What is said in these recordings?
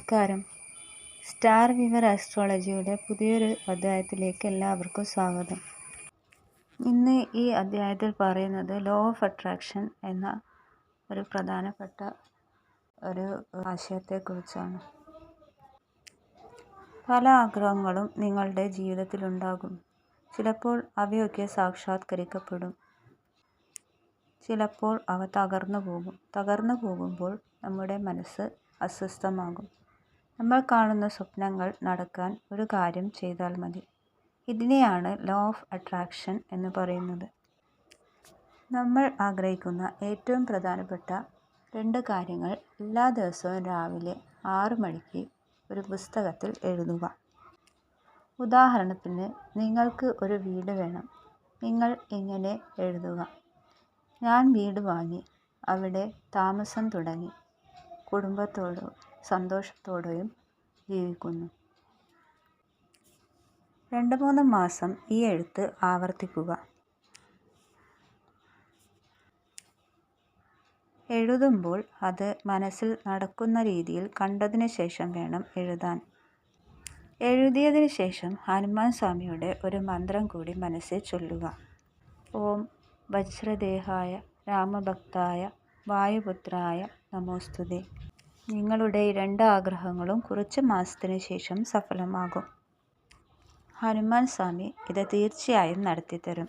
നമസ്കാരം. സ്റ്റാർ വിവർ ആസ്ട്രോളജിയുടെ പുതിയൊരു അധ്യായത്തിലേക്ക് എല്ലാവർക്കും സ്വാഗതം. ഇന്ന് ഈ അധ്യായത്തിൽ പറയുന്നത് ലോ ഓഫ് അട്രാക്ഷൻ എന്ന ഒരു പ്രധാനപ്പെട്ട ഒരു ആശയത്തെക്കുറിച്ചാണ്. പല ആഗ്രഹങ്ങളും നിങ്ങളുടെ ജീവിതത്തിലുണ്ടാകും. ചിലപ്പോൾ അവയൊക്കെ സാക്ഷാത്കരിക്കപ്പെടും. ചിലപ്പോൾ അവ തകർന്നു പോകുമ്പോൾ നമ്മുടെ മനസ്സ് അസ്വസ്ഥമാകും. നമ്മൾ കാണുന്ന സ്വപ്നങ്ങൾ നടക്കാൻ ഒരു കാര്യം ചെയ്താൽ മതി. ഇതിനെയാണ് ലോ ഓഫ് അട്രാക്ഷൻ എന്ന് പറയുന്നത്. നമ്മൾ ആഗ്രഹിക്കുന്ന ഏറ്റവും പ്രധാനപ്പെട്ട 2 കാര്യങ്ങൾ എല്ലാ ദിവസവും രാവിലെ 6 മണിക്ക് ഒരു പുസ്തകത്തിൽ എഴുതുക. ഉദാഹരണത്തിന്, നിങ്ങൾക്ക് ഒരു വീട് വേണം. നിങ്ങൾ ഇങ്ങനെ എഴുതുക: ഞാൻ വീട് വാങ്ങി, അവിടെ താമസം തുടങ്ങി, കുടുംബത്തോടും സന്തോഷത്തോടെയും ജീവിക്കുന്നു. 2-3 മാസം ഈ എഴുത്ത് ആവർത്തിക്കുക. എഴുതുമ്പോൾ അത് മനസ്സിൽ നടക്കുന്ന രീതിയിൽ കണ്ടതിന് ശേഷം വേണം എഴുതാൻ. എഴുതിയതിന് ശേഷം ഹനുമാൻ സ്വാമിയുടെ ഒരു മന്ത്രം കൂടി മനസ്സിൽ ചൊല്ലുക: ഓം വജ്രദേഹായ രാമഭക്തായ വായുപുത്രായ നമോസ്തുതേ. നിങ്ങളുടെ 2 ആഗ്രഹങ്ങളും കുറച്ച് മാസത്തിന് ശേഷം സഫലമാകും. ഹനുമാൻ സ്വാമി ഇത് തീർച്ചയായും നടത്തിത്തരും.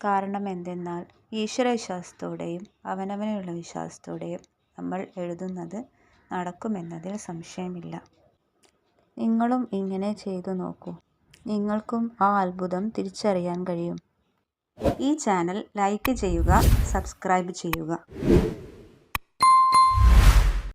കാരണം എന്തെന്നാൽ ഈശ്വരവിശ്വാസത്തോടെയും അവനവനുള്ള വിശ്വാസത്തോടെയും നമ്മൾ എഴുതുന്നത് നടക്കുമെന്നതിൽ സംശയമില്ല. നിങ്ങളും ഇങ്ങനെ ചെയ്തു നോക്കൂ. നിങ്ങൾക്കും ആ അത്ഭുതം തിരിച്ചറിയാൻ കഴിയും. ഈ ചാനൽ ലൈക്ക് ചെയ്യുക, സബ്സ്ക്രൈബ് ചെയ്യുക.